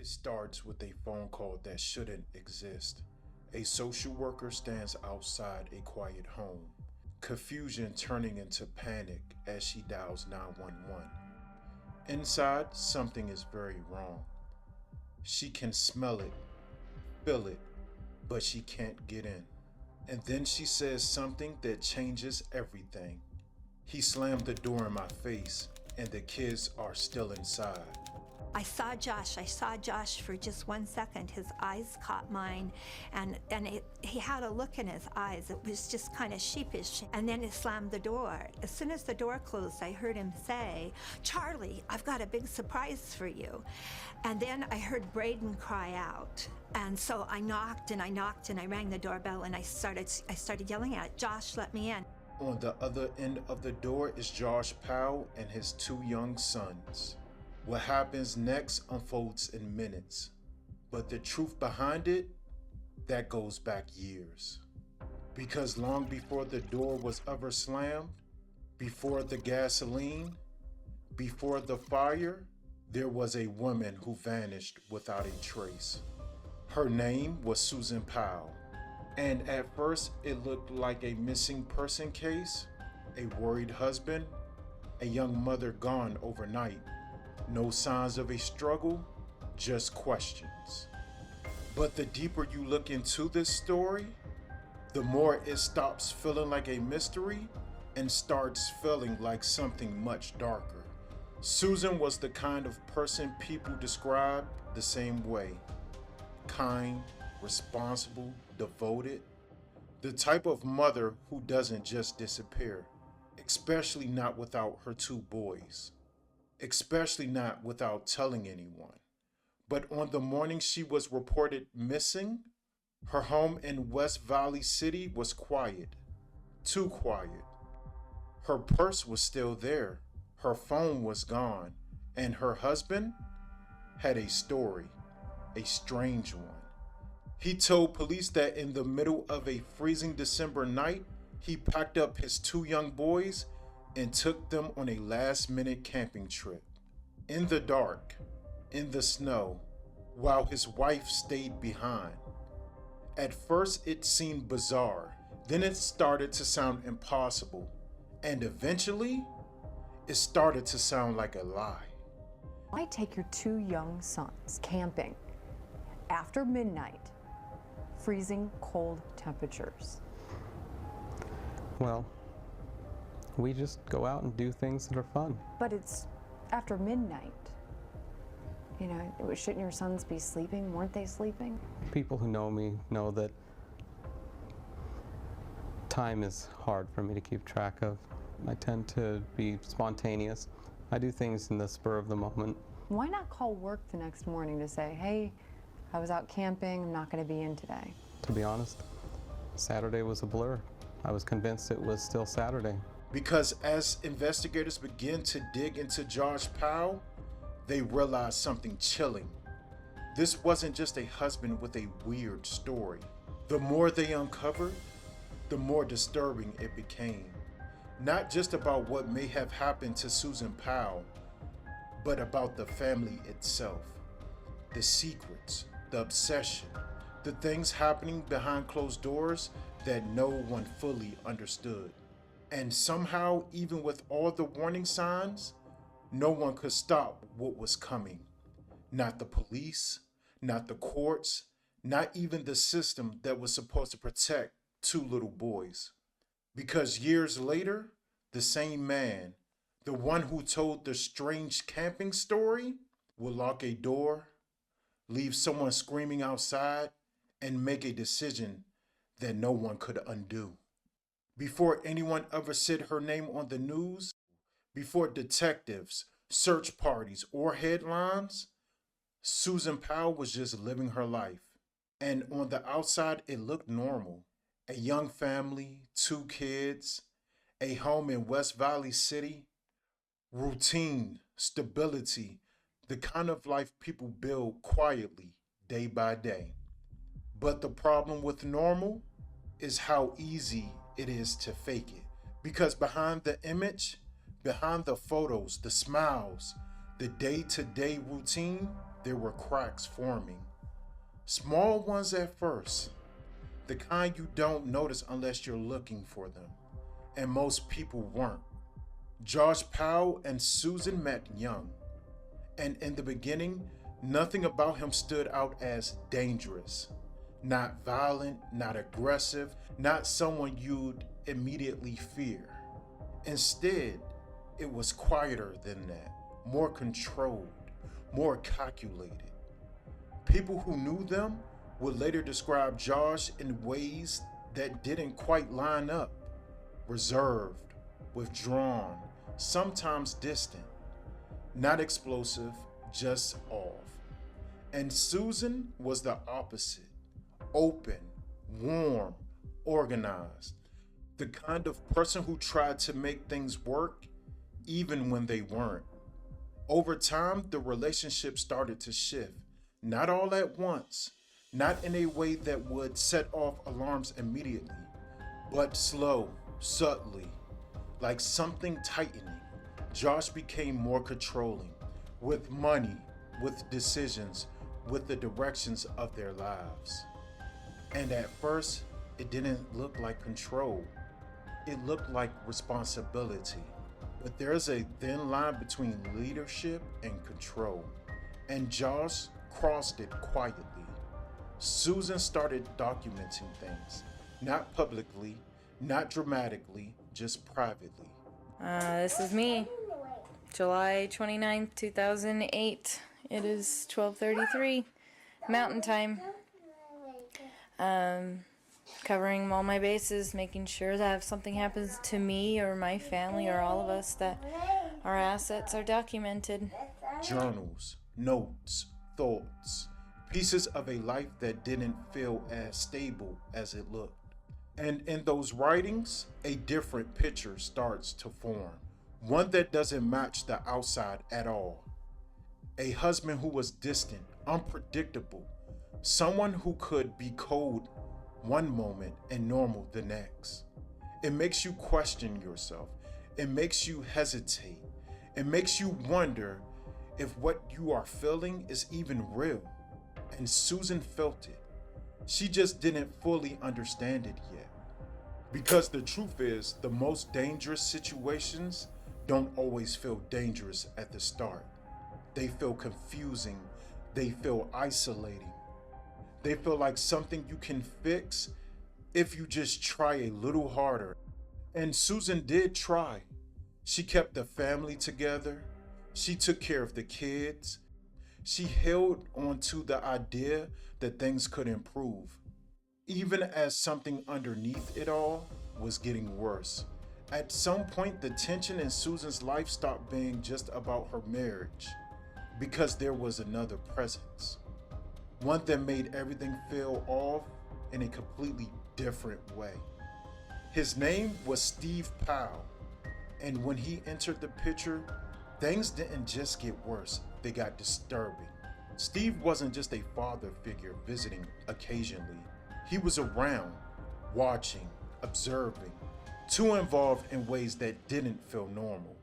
It starts with a phone call that shouldn't exist. A social worker stands outside a quiet home, confusion turning into panic as she dials 911. Inside, something is very wrong. She can smell it, feel it, but she can't get in. And then she says something that changes everything. He slammed the door in my face, and the kids are still inside. I saw Josh for just 1 second. His eyes caught mine, and he had a look in his eyes. It was just kind of sheepish. And then he slammed the door. As soon as the door closed, I heard him say, "Charlie, I've got a big surprise for you." And then I heard Braden cry out. And so I knocked and I rang the doorbell, and I started yelling at it, "Josh, let me in." On the other end of the door is Josh Powell and his two young sons. What happens next unfolds in minutes, but the truth behind it, that goes back years. Because long before the door was ever slammed, before the gasoline, before the fire, there was a woman who vanished without a trace. Her name was Susan Powell, and at first it looked like a missing person case, a worried husband, a young mother gone overnight. No signs of a struggle, just questions. But the deeper you look into this story, the more it stops feeling like a mystery and starts feeling like something much darker. Susan was the kind of person people describe the same way. Kind, responsible, devoted. The type of mother who doesn't just disappear, especially not without her two boys. Especially not without telling anyone. But on the morning she was reported missing, her home in West Valley City was quiet. Too quiet. Her purse was still there, her phone was gone, and her husband had a story, a strange one. He told police that in the middle of a freezing December night, he packed up his two young boys and took them on a last-minute camping trip. In the dark, in the snow, while his wife stayed behind. At first it seemed bizarre, then it started to sound impossible, and eventually, it started to sound like a lie. Why take your two young sons camping after midnight, freezing cold temperatures? Well, we just go out and do things that are fun. But it's after midnight. You know, shouldn't your sons be sleeping? Weren't they sleeping? People who know me know that time is hard for me to keep track of. I tend to be spontaneous. I do things in the spur of the moment. Why not call work the next morning to say, "Hey, I was out camping, I'm not going to be in today"? To be honest, Saturday was a blur. I was convinced it was still Saturday. Because as investigators begin to dig into Josh Powell, they realized something chilling. This wasn't just a husband with a weird story. The more they uncovered, the more disturbing it became. Not just about what may have happened to Susan Powell, but about the family itself. The secrets, the obsession, the things happening behind closed doors that no one fully understood. And somehow, even with all the warning signs, no one could stop what was coming. Not the police, not the courts, not even the system that was supposed to protect two little boys. Because years later, the same man, the one who told the strange camping story, will lock a door, leave someone screaming outside, and make a decision that no one could undo. Before anyone ever said her name on the news, before detectives, search parties, or headlines, Susan Powell was just living her life. And on the outside, it looked normal. A young family, two kids, a home in West Valley City, routine, stability, the kind of life people build quietly, day by day. But the problem with normal is how easy it is to fake it. Because behind the image, behind the photos, the smiles, the day-to-day routine, there were cracks forming. Small ones at first, the kind you don't notice unless you're looking for them. And most people weren't. Josh Powell and Susan met young, and in the beginning, nothing about him stood out as dangerous. Not violent, not aggressive, not someone you'd immediately fear. Instead, it was quieter than that, more controlled, more calculated. People who knew them would later describe Josh in ways that didn't quite line up. Reserved, withdrawn, sometimes distant. Not explosive, just off. And Susan was the opposite. Open, warm, organized. The kind of person who tried to make things work even when they weren't. Over time, the relationship started to shift. Not all at once, not in a way that would set off alarms immediately, but slow, subtly, like something tightening. Josh became more controlling, with money, with decisions, with the directions of their lives. And at first, it didn't look like control. It looked like responsibility. But there's a thin line between leadership and control. And Josh crossed it quietly. Susan started documenting things, not publicly, not dramatically, just privately. This is me. July 29th, 2008. It is 12:33 Mountain Time. Covering all my bases, making sure that if something happens to me or my family or all of us, that our assets are documented. Journals, notes, thoughts, pieces of a life that didn't feel as stable as it looked. And in those writings, a different picture starts to form. One that doesn't match the outside at all. A husband who was distant, unpredictable. Someone who could be cold one moment and normal the next. It makes you question yourself. It makes you hesitate. It makes you wonder if what you are feeling is even real. And Susan felt it. She just didn't fully understand it yet. Because the truth is, the most dangerous situations don't always feel dangerous at the start. They feel confusing. They feel isolating. They feel like something you can fix if you just try a little harder. And Susan did try. She kept the family together. She took care of the kids. She held on to the idea that things could improve, even as something underneath it all was getting worse. At some point, the tension in Susan's life stopped being just about her marriage, because there was another presence. One that made everything feel off in a completely different way. His name was Steve Powell, and when he entered the picture, things didn't just get worse, they got disturbing. Steve wasn't just a father figure visiting occasionally. He was around, watching, observing, too involved in ways that didn't feel normal.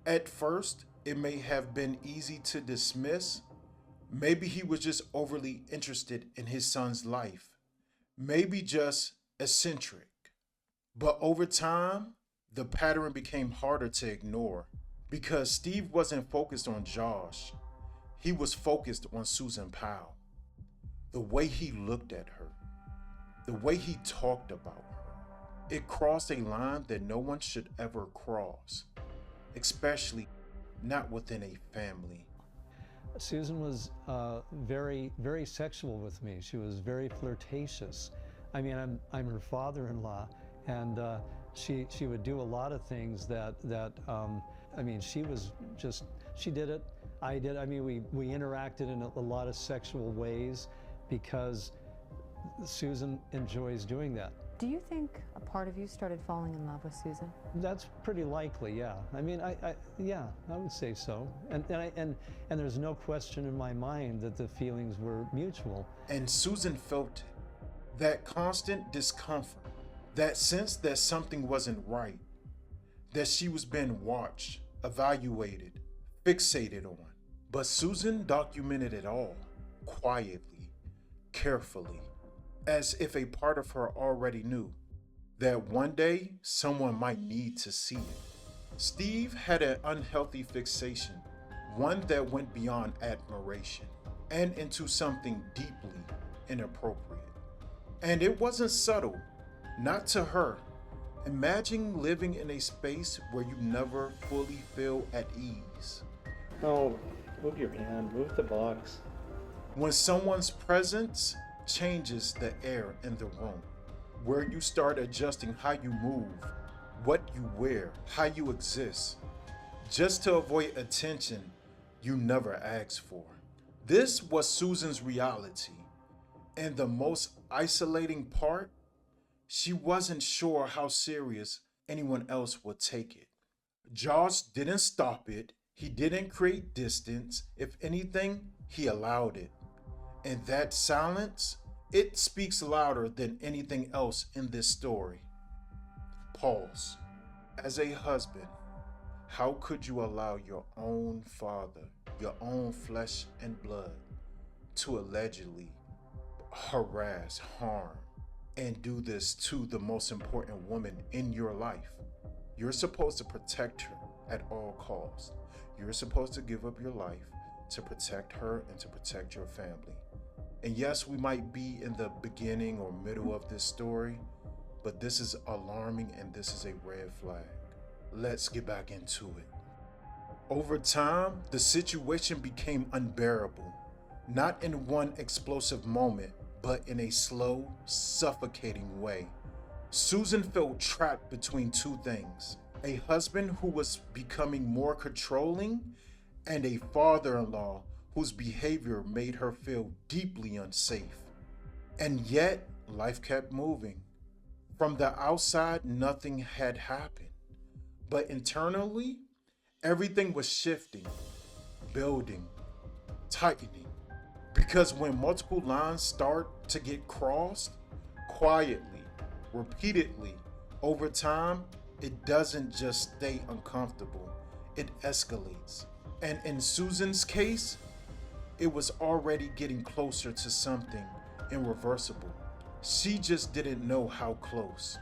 At first, it may have been easy to dismiss. Maybe he was just overly interested in his son's life. Maybe just eccentric. But over time, the pattern became harder to ignore because Steve wasn't focused on Josh. He was focused on Susan Powell. The way he looked at her, the way he talked about her, it crossed a line that no one should ever cross, especially not within a family. Susan was very, very sexual with me. She was very flirtatious. I mean, I'm her father-in-law, and she would do a lot of things that I mean, she was just, she did it, I did. I mean, we interacted in a lot of sexual ways because Susan enjoys doing that. Do you think a part of you started falling in love with Susan? That's pretty likely, yeah. I mean, yeah, I would say so. And there's no question in my mind that the feelings were mutual. And Susan felt it. That constant discomfort, that sense that something wasn't right, that she was being watched, evaluated, fixated on. But Susan documented it all, quietly, carefully, as if a part of her already knew that one day someone might need to see it. Steve had an unhealthy fixation, one that went beyond admiration and into something deeply inappropriate. And it wasn't subtle, not to her. Imagine living in a space where you never fully feel at ease. No, move your hand, move the box. When someone's presence changes the air in the room, where you start adjusting how you move, what you wear, how you exist, just to avoid attention you never asked for. This was Susan's reality. And the most isolating part, she wasn't sure how serious anyone else would take it. Josh didn't stop it. He didn't create distance. If anything, he allowed it. And that silence, it speaks louder than anything else in this story. Pause. As a husband, how could you allow your own father, your own flesh and blood, to allegedly harass, harm, and do this to the most important woman in your life? You're supposed to protect her at all costs. You're supposed to give up your life to protect her and to protect your family. And yes, we might be in the beginning or middle of this story, but this is alarming and this is a red flag. Let's get back into it. Over time, the situation became unbearable, not in one explosive moment, but in a slow, suffocating way. Susan felt trapped between two things: a husband who was becoming more controlling and a father-in-law whose behavior made her feel deeply unsafe. And yet, life kept moving. From the outside, nothing had happened. But internally, everything was shifting, building, tightening. Because when multiple lines start to get crossed, quietly, repeatedly, over time, it doesn't just stay uncomfortable, it escalates. And in Susan's case, it was already getting closer to something irreversible. She just didn't know how close.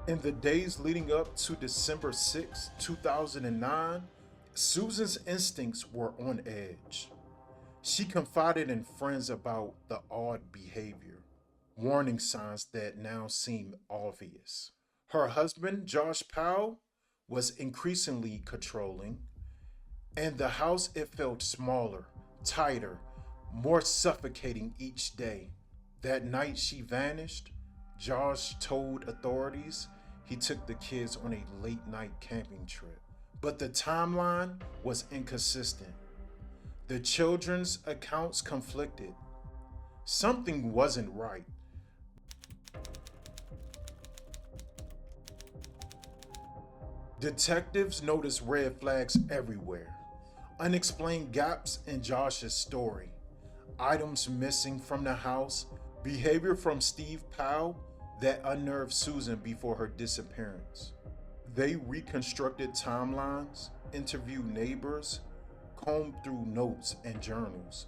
In the days leading up to December 6, 2009, Susan's instincts were on edge. She confided in friends about the odd behavior, warning signs that now seemed obvious. Her husband, Josh Powell, was increasingly controlling, and the house, it felt smaller, tighter, more suffocating each day. That night she vanished, Josh told authorities he took the kids on a late night camping trip. But the timeline was inconsistent. The children's accounts conflicted. Something wasn't right. Detectives noticed red flags everywhere. Unexplained gaps in Josh's story. Items missing from the house. Behavior from Steve Powell that unnerved Susan before her disappearance. They reconstructed timelines, interviewed neighbors, combed through notes and journals.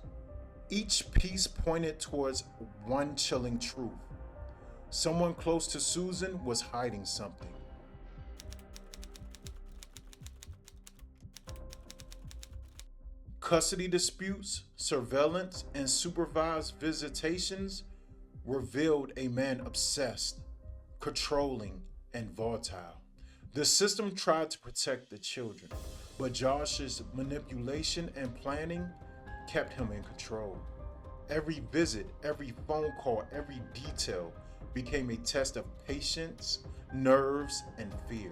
Each piece pointed towards one chilling truth. Someone close to Susan was hiding something. Custody disputes, surveillance, and supervised visitations revealed a man obsessed, controlling, and volatile. The system tried to protect the children, but Josh's manipulation and planning kept him in control. Every visit, every phone call, every detail became a test of patience, nerves, and fear.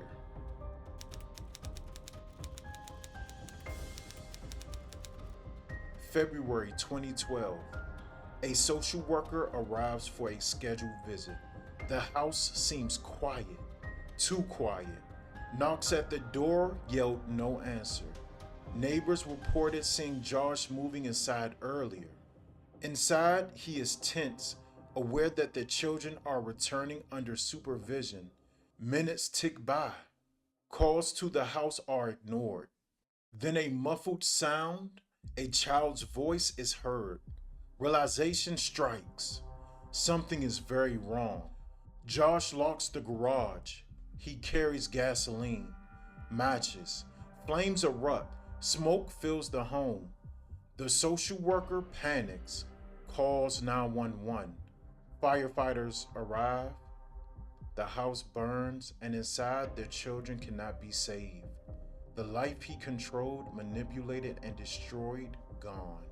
February 2012, a social worker arrives for a scheduled visit. The house seems quiet, too quiet. Knocks at the door, yelled no answer. Neighbors reported seeing Josh moving inside earlier. Inside, he is tense, aware that the children are returning under supervision. Minutes tick by. Calls to the house are ignored. Then a muffled sound, a child's voice is heard. Realization strikes. Something is very wrong. Josh locks the garage. He carries gasoline, matches. Flames erupt. Smoke fills the home. The social worker panics, calls 911. Firefighters arrive. The house burns, and inside, their children cannot be saved. The life he controlled, manipulated, and destroyed, gone.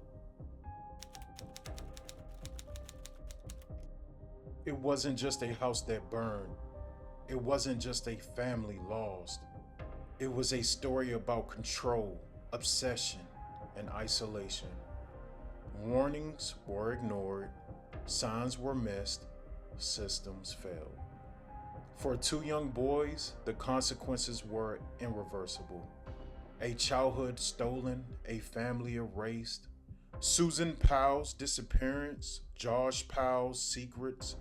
It wasn't just a house that burned. It wasn't just a family lost. It was a story about control, obsession, and isolation. Warnings were ignored, signs were missed, systems failed. For two young boys, the consequences were irreversible. A childhood stolen, a family erased. Susan Powell's disappearance, Josh Powell's secrets,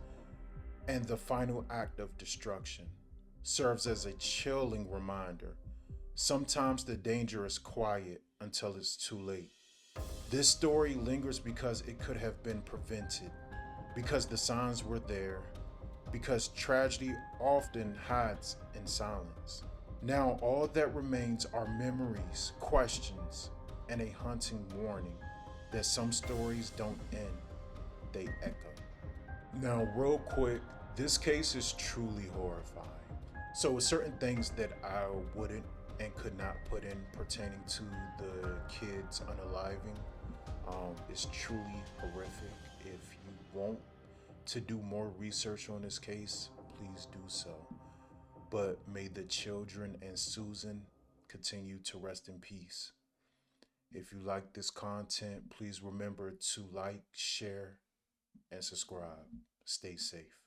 and the final act of destruction serves as a chilling reminder. Sometimes the danger is quiet until it's too late. This story lingers because it could have been prevented, because the signs were there, because tragedy often hides in silence. Now all that remains are memories, questions, and a haunting warning that some stories don't end, they echo. Now real quick, this case is truly horrifying. So with certain things that I wouldn't and could not put in pertaining to the kids unaliving, is truly horrific. If you want to do more research on this case, please do so. But may the children and Susan continue to rest in peace. If you like this content, please remember to like, share, and subscribe. Stay safe.